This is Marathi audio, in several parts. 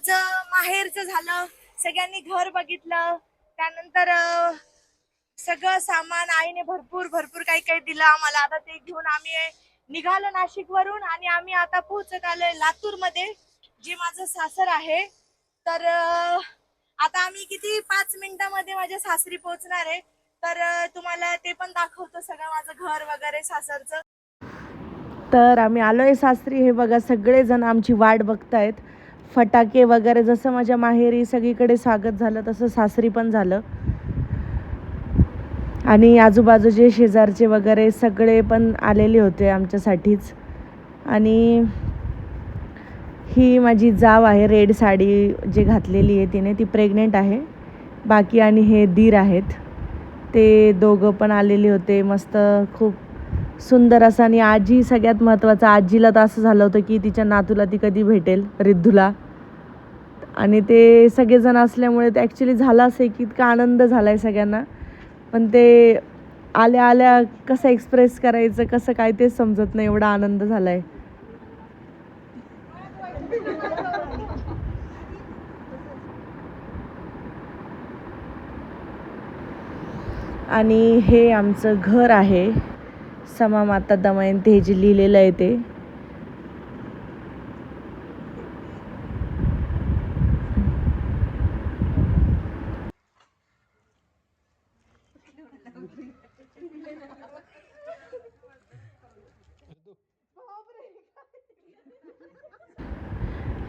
माझं माहेरचं झालं, सगळ्यांनी घर बघितलं. त्यानंतर सगळं सामान आईने भरपूर भरपूर काही काही दिलं आम्हाला. आता ते घेऊन आम्ही निघालो नाशिक वरून आणि आम्ही आता पोहोचत आलोय लातूर मध्ये, जे माझं सासर आहे. तर आता आम्ही किती 5 मिनिटांमध्ये माझ्या सासरी पोहोचणार आहे. तर तुम्हाला ते पण दाखवतो, सगळं माझं घर वगैरे सासरचं. तर आम्ही आलोय सासरी. हे बघा सगळेजण आमची वाट बघतायत. फटाके वगैरे जसं माझ्या माहेरी सगळीकडे स्वागत झालं तसं सासरी पण झालं. आणि आजूबाजूचे शेजारचे वगैरे सगळे पण आलेले होते आमच्यासाठीच. आणि ही माझी जाव आहे, रेड साडी जी घातलेली आहे तिने, ती प्रेग्नेंट आहे. बाकी आणि हे दीर आहेत, ते दोघं पण आलेले होते. मस्त खूप सुंदर असं. आणि आजी सगळ्यात महत्त्वाचं, आजीला तर असं झालं होतं की तिच्या नातूला ती कधी भेटेल, रिद्धूला. आणि ते सगळेजण असल्यामुळे ते ॲक्च्युली झालं असं की इतका आनंद झाला आहे सगळ्यांना. पण ते आल्या आल्या कसं एक्सप्रेस करायचं, कसं काय तेच समजत नाही, एवढा आनंद झाला आहे. आणि हे आमचं घर आहे, समामाता दमयंती, हे जे लिहिलेलं आहे ते.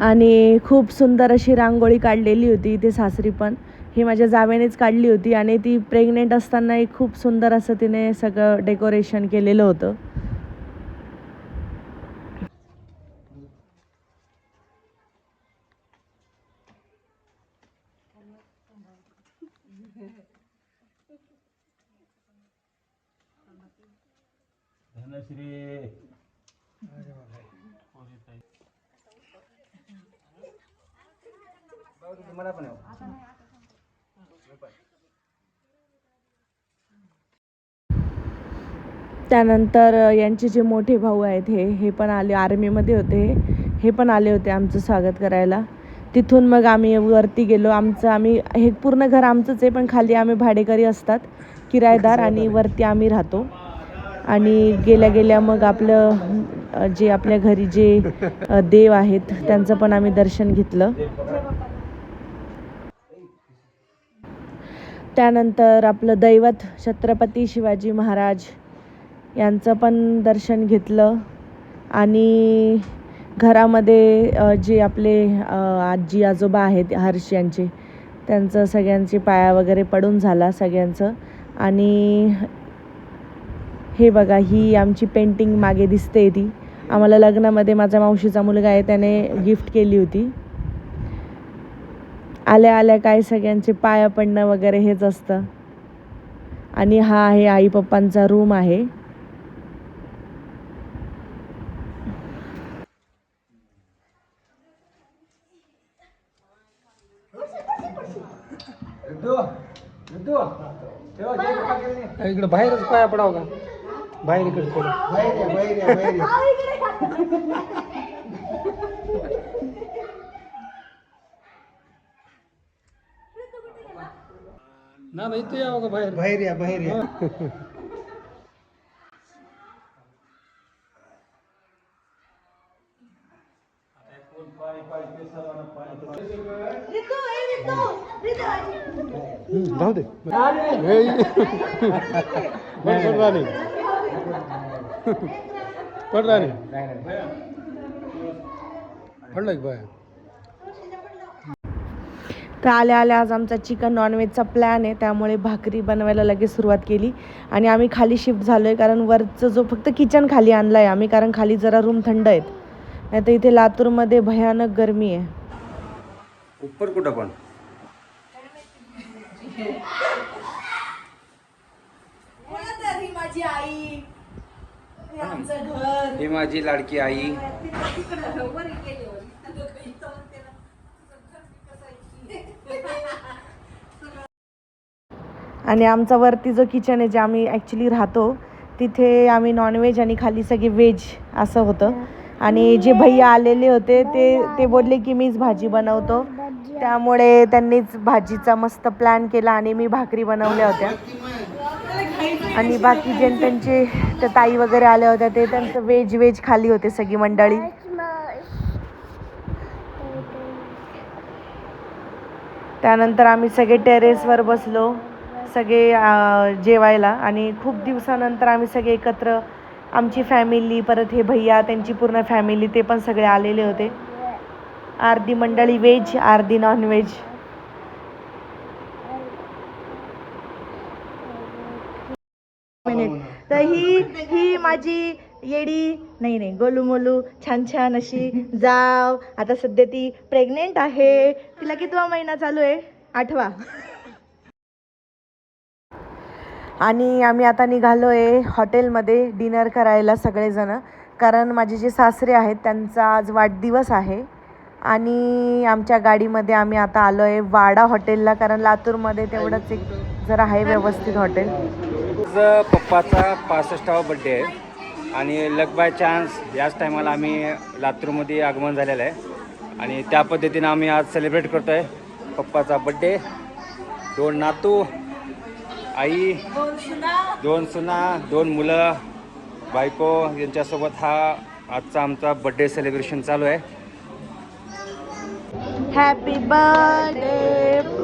आणि खूप सुंदर अशी रांगोळी काढलेली होती इथे सासरी पण. ही माझ्या जावेनेच काढली होती आणि ती प्रेग्नेंट असतानाही खूप सुंदर असं तिने सगळं डेकोरेशन केलेलं होतं. त्यानंतर यांचे जे मोठे भाऊ आहेत हे पण आले, आर्मीमध्ये होते. हे पण आले होते आमचं स्वागत करायला. तिथून मग आम्ही वरती गेलो. आम्ही हे पूर्ण घर आमचंच आहे, पण खाली आम्ही भाडेकरी असतात, किरायेदार, आणि वरती आम्ही राहतो. आणि गेल्या गेल्या मग आपलं जे आपल्या घरी जे देव आहेत त्यांचं पण आम्ही दर्शन घेतलं. त्यानंतर आपलं दैवत छत्रपती शिवाजी महाराज यांचं पण दर्शन घेतलं. आणि घरामध्ये जे आपले आजी आजोबा आहेत हर्ष यांचे, त्यांचं सगळ्यांचे पाया वगैरे पडून झाला सगळ्यांचं. आणि हे बघा, ही आमची पेंटिंग मागे दिसते, ती आम्हाला लग्नामध्ये माझ्या मावशीचा मुलगा आहे त्याने गिफ्ट केली होती. आल्या आल्या काय सगळ्यांचे पाया पडणं वगैरे हेच असतं. आणि हा आहे आई पप्पांचा रूम आहे. इकडे बाहेरच पाया पडाव का, बाहेर इकडे ना इथे यावं का, बाहेर बाहेर या, बाहेर या. राहू दे. पडला नाही, पडला की बाहेर. तर आल्या आल्या आज आमचा चिकन नॉनव्हेजचा प्लॅन आहे, त्यामुळे भाकरी बनवायला लगेच सुरुवात केली. आणि आम्ही खाली शिफ्ट झालो आहे, कारण वरचं जो फक्त किचन खाली आणलं आहे आम्ही, कारण खाली जरा रूम थंड आहेत. नाही तर इथे लातूरमध्ये भयानक गरमी आहे. ऊपर कुठं पण माझी आई, आमचं घर, ही माझी लाडकी आई. आणि आमचा वरती जो किचन आहे, जे आम्ही ॲक्च्युली राहतो तिथे आम्ही नॉनव्हेज आणि खाली सगळे व्हेज असं होतं. आणि जे भैया आलेले होते ते बोलले की मीच भाजी बनवतो, त्यामुळे त्यांनीच भाजीचा मस्त प्लॅन केला आणि मी भाकरी बनवल्या होत्या. आणि बाकी जे त्यांचे त्या ताई वगैरे आल्या होत्या ते त्यांचं वेज खाली होते सगळी मंडळी. त्यानंतर आम्ही सगळे टेरेसवर बसलो सगळे जेवायला आणि खूप दिवसानंतर आम्ही सगळे एकत्र, आमची फॅमिली, परत हे भैया त्यांची पूर्ण फॅमिली, ते पण सगळे आलेले होते. अर्धी मंडळी व्हेज, अर्धी नॉन व्हेज. तर ही माझी येडी नाही गोलू मोलू छान अशी जाव. आता सध्या ती प्रेग्नेंट आहे. तिला कितवा महिना चालू आहे? 8वा. आणि आम्ही आता निघालो आहे हॉटेलमध्ये डिनर करायला सगळेजण, कारण माझे जे सासरे आहेत त्यांचा आज वाढदिवस आहे. आणि आमच्या गाडीमध्ये आम्ही आता आलो आहे वाडा हॉटेलला, कारण लातूरमध्ये तेवढंच एक जरा आहे व्यवस्थित हॉटेल. पप्पाचा 65वा बड्डे आहे आणि लक बाय चान्स याच टायमाला आम्ही लातूरमध्ये आगमन झालेलं आहे आणि त्या पद्धतीनं आम्ही आज सेलिब्रेट करतो आहे पप्पाचा बड्डे. 2 नातू, आई, 2 सुना, 2 मुलं, बायको यांच्यासोबत हा आजचा आमचा बड्डे सेलिब्रेशन चालू आहे. Happy birthday.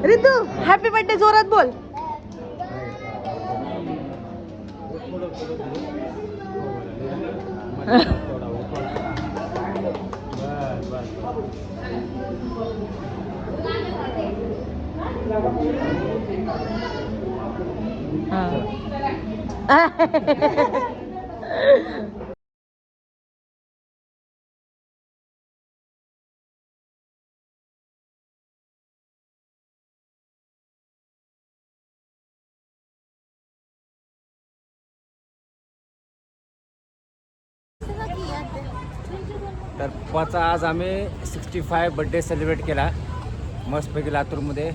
Ritu happy birthday जोरात बोल. तर पप्पाचा आज आम्ही 65 बड्डे सेलिब्रेट केला मस्तपैकी लातूरमध्ये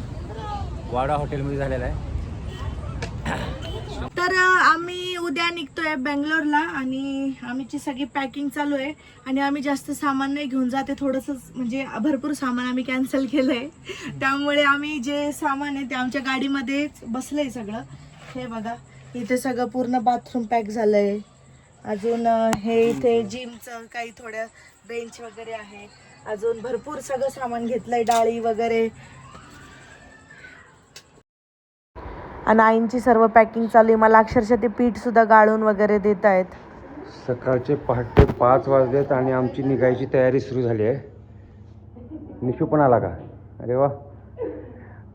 वाडा हॉटेलमध्ये झालेला आहे. तर आम्ही उद्या निघतोय बेंगलोरला आणि आमची सगळी पॅकिंग चालू आहे. आणि आम्ही जास्त सामान नाही घेऊन जाते, थोडंसं म्हणजे भरपूर सामान आम्ही कॅन्सल केलंय. त्यामुळे आम्ही जे सामान आहे ते आमच्या गाडीमध्ये बसलंय सगळं. हे बघा इथे सगळं पूर्ण बाथरूम पॅक झालंय. अजून हे इथे जिमचं काही थोड्या बेंच वगैरे आहे. अजून भरपूर सगळं सामान घेतलंय, डाळी वगैरे. आणि आईंची सर्व पॅकिंग चालू आहे. मला अक्षरशः ते पीठ सुद्धा गाळून वगैरे देत आहेत. सकाळचे पहाटे 5 वाजलेत आणि आमची निघायची तयारी सुरू झाली आहे. निशू पण आला का? अरे वा,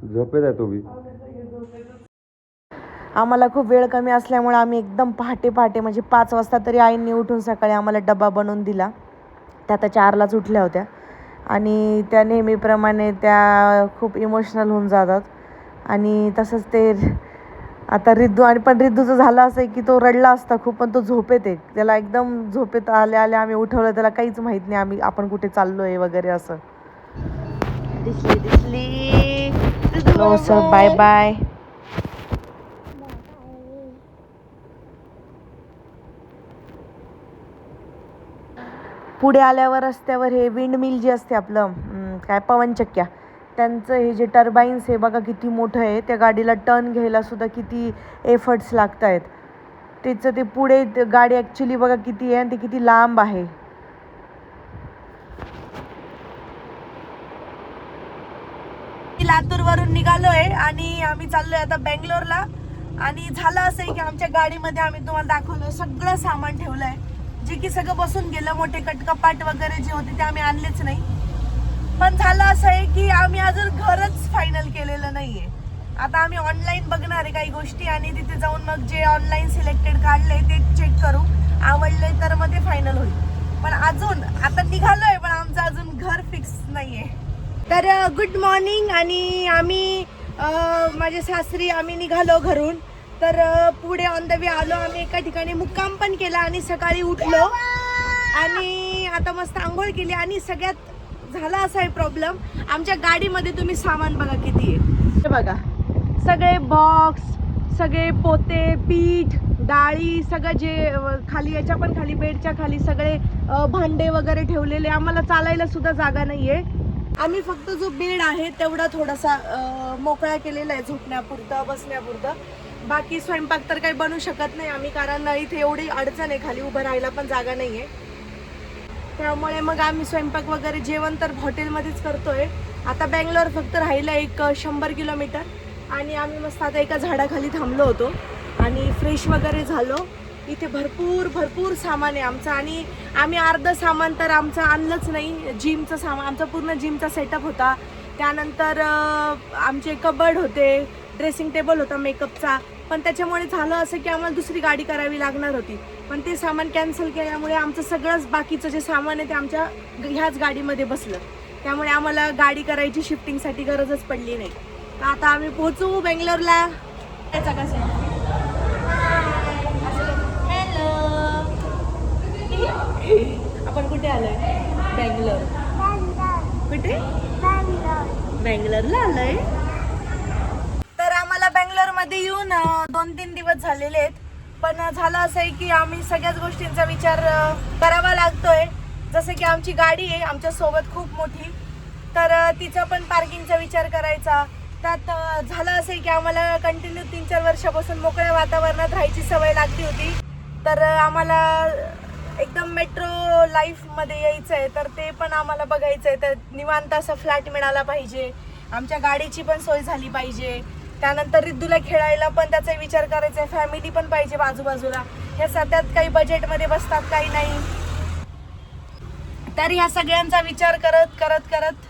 झोपेत आहे तो बी. आम्हाला खूप वेळ कमी असल्यामुळे आम्ही एकदम पहाटे म्हणजे 5 वाजता तरी आईंनी उठून सकाळी आम्हाला डबा बनवून दिला. त्या आता 4लाच उठल्या होत्या आणि त्या नेहमीप्रमाणे त्या खूप इमोशनल होऊन जातात. आणि तसंच ते आता पण रिद्धूचं झालं असं आहे की तो रडला असता खूप, पण तो झोपेत आहे. त्याला एकदम झोपेत आल्या आम्ही उठवलं, त्याला काहीच माहीत नाही आपण कुठे चाललो आहे वगैरे असं. दिसली बाय बाय. पुढे आल्यावर रस्त्यावर हे विंडमिल जे असते आपलं काय पवनचक्क्या, त्यांचं हे जे टर्बाईन्स हे बघा किती मोठं आहे. त्या गाडीला टर्न घ्यायला सुद्धा किती एफर्ट्स लागत आहेत. त्याचं ते पुढे गाडी ॲक्च्युली बघा किती आहे आणि ते किती लांब आहे. लातूरवरून निघालोय आणि आम्ही चाललोय आता बेंगलोरला. आणि झालं असं आहे की आमच्या गाडीमध्ये आम्ही तुम्हाला दाखवलं सगळं सामान ठेवलंय, जे की सगळं बसून गेलं. मोठे कटकपाट वगैरे जे होते ते आम्ही आणलेच नाही. पण झालं असं आहे की आम्ही अजून घरच फायनल केलेलं नाहीये. आता आम्ही ऑनलाईन बघणार आहे काही गोष्टी आणि तिथे जाऊन मग जे ऑनलाईन सिलेक्टेड काढले ते चेक करू, आवडले तर मग ते फायनल होईल. पण अजून आता निघालोय पण आमचं अजून घर फिक्स नाहीये. तर गुड मॉर्निंग. आणि आम्ही माझे सासरी आम्ही निघालो घरून. तर पुढे ऑन द वे आलो आम्ही एका ठिकाणी मुक्काम पण केला आणि सकाळी उठलो. आणि आता मस्त आंघोळ केली आणि सगळ्यात झाला असा आहे प्रॉब्लेम, आमच्या गाडीमध्ये तुम्ही सामान बघा किती आहे. हे बघा सगळे बॉक्स, सगळे पोते, पीठ, डाळी, सगळं जे खाली याच्या पण खाली बेडच्या खाली सगळे भांडे वगैरे ठेवलेले. आम्हाला चालायला सुद्धा जागा नाहीये. आम्ही फक्त जो बेड आहे तेवढा थोडासा मोकळा केलेला आहे झोपण्यापुरतं, बसण्यापुरतं. बाकी स्वयंपाक तर काही बनवू शकत नाही आम्ही, कारण इथे एवढी अडचण आहे, खाली उभं राहायला पण जागा नाहीये. त्यामुळे मग आम्ही स्वयंपाक वगैरे जेवण तर हॉटेलमध्येच करतोय. आता बँगलोर फक्त राहिलं एक 100 किलोमीटर आणि आम्ही मस्त आता एका झाडाखाली थांबलो होतो आणि फ्रेश वगैरे झालो. इथे भरपूर सामान आहे आमचं आणि आम्ही अर्धं सामान तर आमचं आणलंच नाही. जिमचं सामान, आमचा पूर्ण जिमचा सेटअप होता. त्यानंतर आमचे कबर्ड होते, ड्रेसिंग टेबल होता मेकअपचा. पण त्याच्यामुळे झालं असं की आम्हाला दुसरी गाडी करावी लागणार होती, पण ते सामान कॅन्सल केल्यामुळे आमचं सगळंच बाकीचं जे सामान आहे ते आमच्या ह्याच गाडीमध्ये बसलं. त्यामुळे आम्हाला गाडी करायची शिफ्टिंगसाठी गरजच पडली नाही. तर आता आम्ही पोहोचू बेंगलोरला. हॅलो, आपण कुठे आलोय? बेंगलोर. कुठे? बेंगलोरला आलोय. तर आम्हाला बेंगलोरमध्ये येऊन 2-3 दिवस झालेले आहेत. पण झालं असं आहे की आम्ही सगळ्याच गोष्टींचा विचार करावा लागतोय. जसं की आमची गाडी आहे आमच्या सोबत खूप मोठी, तर तिचा पण पार्किंगचा विचार करायचा. त्यात झालं असं आहे की आम्हाला कंटिन्यू 3-4 वर्षापासून मोकळ्या वातावरणात राहायची सवय लागली होती. तर आम्हाला एकदम मेट्रो लाईफमध्ये यायचं आहे, तर ते पण आम्हाला बघायचं आहे. तर निवांत असा फ्लॅट मिळाला पाहिजे, आमच्या गाडीची पण सोय झाली पाहिजे. त्यानंतर रिद्धूला खेळायला पण त्याचा विचार करायचा आहे, फॅमिली पण पाहिजे बाजूबाजूला. ह्या सध्यात काही बजेटमध्ये बसतात, काही नाही. तर ह्या सगळ्यांचा विचार करत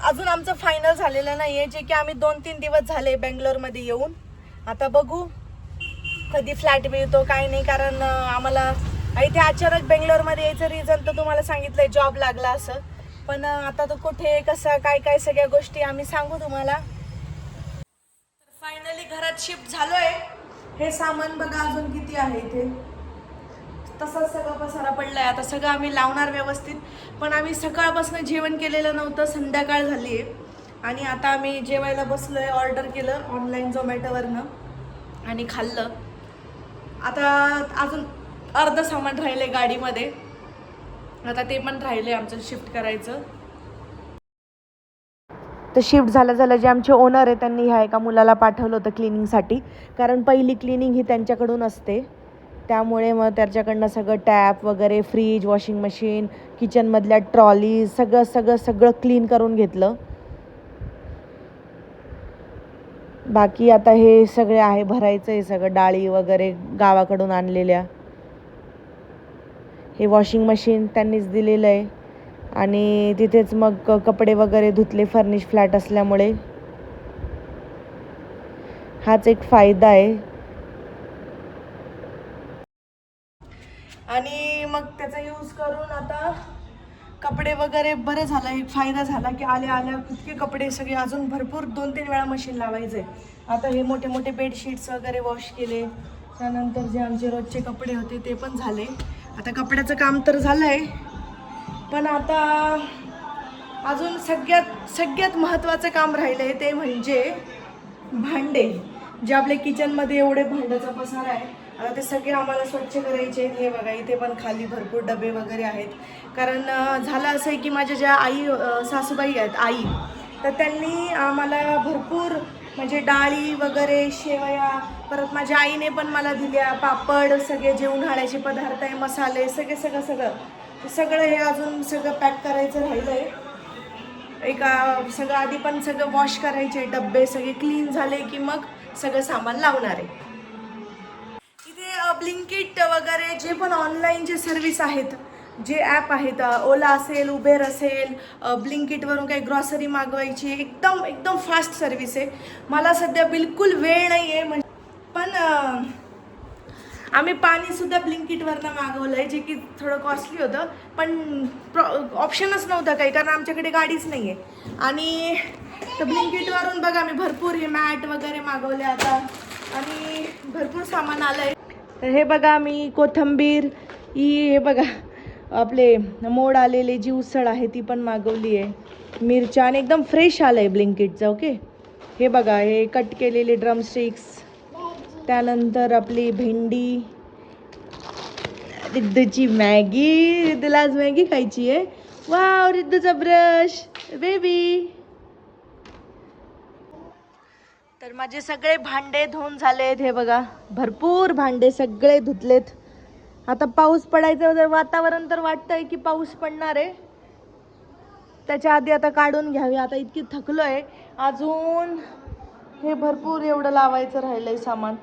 अजून आमचं फायनल झालेलं नाही आहे, जे की आम्ही 2-3 दिवस झाले बेंगलोरमध्ये येऊन. आता बघू कधी फ्लॅट मिळतो काय नाही, कारण आम्हाला इथे अचानक बेंगलोरमध्ये यायचं रिझन तर तुम्हाला सांगितलंय, जॉब लागला असं. पण आता तो कुठे, कसं, काय सगळ्या गोष्टी आम्ही सांगू तुम्हाला. फायनली घरात शिफ्ट झालोय. हे सामान बघा अजून किती आहे इथे, तसंच सगळं पसारा पडलाय. आता सगळं आम्ही लावणार व्यवस्थित, पण आम्ही सकाळपासून जेवण केलेलं नव्हतं, संध्याकाळ झाली आहे आणि आता आम्ही जेवायला बसलोय. ऑर्डर केलं ऑनलाईन झोमॅटोवरनं आणि खाल्लं. आता अजून अर्धं सामान राहिलंय गाडीमध्ये, आता ते पण राहिलंय आमचं शिफ्ट करायचं. तर शिफ्ट झालं जे आमचे ओनर आहे त्यांनी ह्या एका मुलाला पाठवलं होतं क्लिनिंगसाठी, कारण पहिली क्लिनिंग ही त्यांच्याकडून असते. त्यामुळे मग त्याच्याकडनं सगळं टॅप वगैरे, फ्रीज, वॉशिंग मशीन, किचनमधल्या ट्रॉली सगळं क्लीन करून घेतलं. बाकी आता हे सगळे आहे भरायचं आहे सगळं, डाळी वगैरे गावाकडून आणलेल्या. हे वॉशिंग मशीन त्यांनीच दिलेलं आहे आणि तिथेच मग कपडे वगैरे धुतले, फर्निश फ्लॅट असल्यामुळे. हाच एक फायदा आहे. आणि मग त्याचा यूज करून आता कपडे वगैरे बरं झालं. एक फायदा झाला की आल्या इतके कपडे सगळे अजून भरपूर 2-3 वेळा मशीन लावायचे. आता हे मोठे बेडशीट्स वगैरे वॉश केले. त्यानंतर जे आमचे रोजचे कपडे होते ते पण झाले. आता कपड्याचं काम तर झालं आहे, पण आता अजून सगळ्यात महत्त्वाचं काम राहिलं आहे ते म्हणजे भांडे. जे आपल्या किचनमध्ये एवढे भांड्याचा पसारा आहे, आता ते सगळे आम्हाला स्वच्छ करायचे आहेत. हे बघा इथे पण खाली भरपूर डबे वगैरे आहेत, कारण झालं असं आहे की माझ्या ज्या सासूबाई आहेत तर त्यांनी आम्हाला भरपूर म्हणजे डाळी वगैरे, शेवया, परत माझ्या आईने पण मला दिल्या, पापड, सगळे जे उन्हाळ्याचे पदार्थ आहे, मसाले, सगळं हे अजून सगळं पॅक करायचं राहिलं आहे. सगळं आधी पण सगळं वॉश करायचे, डब्बे सगळे क्लीन झाले की मग सगळं सामान लावणार आहे. इथे ब्लिंकिट वगैरे जे पण ऑनलाईन जे सर्व्हिस आहेत, जे ॲप आहेत, ओला असेल, उबेर असेल, ब्लिंकिटवरून काही ग्रॉसरी मागवायची, एकदम फास्ट सर्व्हिस आहे. मला सध्या बिलकुल वेळ नाही आहे म्हणजे, पण आम्ही पाणीसुद्धा ब्लिंकिटवरनं मागवलं आहे, जे की थोडं कॉस्टली होतं, पण ऑप्शनच नव्हतं काही, कारण आमच्याकडे गाडीच नाही आहे. आणि तर ब्लिंकिटवरून बघा मी भरपूर हे मॅट वगैरे मागवले आता आणि भरपूर सामान आलं आहे. तर हे बघा मी कोथिंबीर, हे बघा आपले मोड आलेले जी उसळ आहे ती पण मागवली आहे. मिरच्या आणि एकदम फ्रेश आलं आहे ब्लिंकिटचं. ओके, हे बघा, हे कट केलेले ड्रमस्टिक्स, त्यानंतर आपली भेंडी, रिद्धूची मॅगी. रिद्धूला आज मॅगी खायची आहे. वाव, रिद्धूचा ब्रश बेबी. तर माझे सगळे भांडे धुवून झालेत. हे बघा, भरपूर भांडे सगळे धुतलेत. आता पाऊस पडायचं वातावरण तर वाटतंय की पाऊस पडणार आहे. त्याच्या आधी आता काढून घ्यावी. आता इतकी थकलोय. अजून हे भरपूर एवढं लावायचं राहिलंय सामान.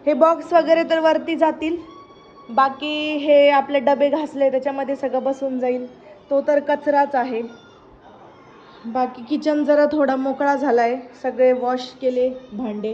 हे बॉक्स वगैरे तर वरती जातील. बाकी हे आपले डबे घासले त्याच्यामध्ये सगळं बसून जाईल. तो तर कचराच आहे. बाकी किचन जरा थोडा मोकळा झालाय. सगळे वॉश केले भांडे.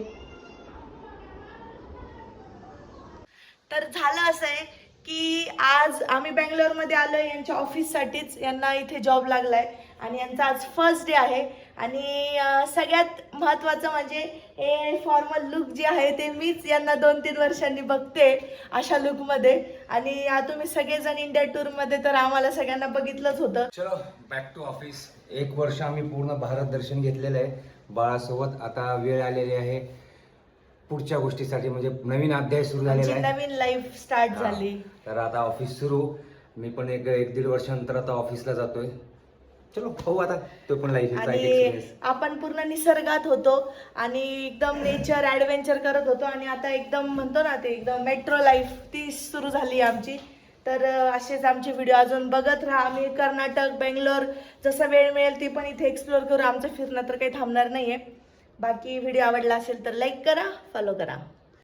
तर झालं असं आहे की आज आम्ही बँगलोरमध्ये आलो आहे यांच्या ऑफिससाठीच. यांना इथे जॉब लागलाय आणि यांचा आज फर्स्ट डे आहे. आणि सगळ्यात महत्त्वाचं म्हणजे हे फॉर्मल लुक जे आहे ते मीच यांना 2-3 वर्षांनी बघते अशा लुकमध्ये. आणि तुम्ही सगळेजण इंडिया टूरमध्ये तर आम्हाला सगळ्यांना बघितलंच होतं. चलो बॅक टू ऑफिस. 1 वर्ष आम्ही पूर्ण भारत दर्शन घेतलेलं आहे बाळासोबत. आता वेळ आलेली आहे पुढच्या गोष्टीसाठी, म्हणजे नवीन अध्याय सुरू झालेला आहे. नवीन लाईफ स्टार्ट झाली. तर आता ऑफिस सुरू. मी पण 1-1.5 वर्षानंतर आता ऑफिसला जातोय. चलो पाहू आता तो पण लाईफ. आणि आपण पूर्ण निसर्गात होतो आणि एकदम नेचर ॲडव्हेंचर करत होतो. आणि आता एकदम म्हणतो ना ते एकदम मेट्रो लाईफ ती सुरू झाली आमची. तर असेच आमचे व्हिडिओ अजून बघत राहा. आम्ही कर्नाटक, बेंगलोर जसं वेळ मिळेल ती पण इथे एक्सप्लोअर करू. आमचं फिरणं तर काही थांबणार नाही आहे. बाकी व्हिडिओ आवडला असेल तर लाईक करा, फॉलो करा.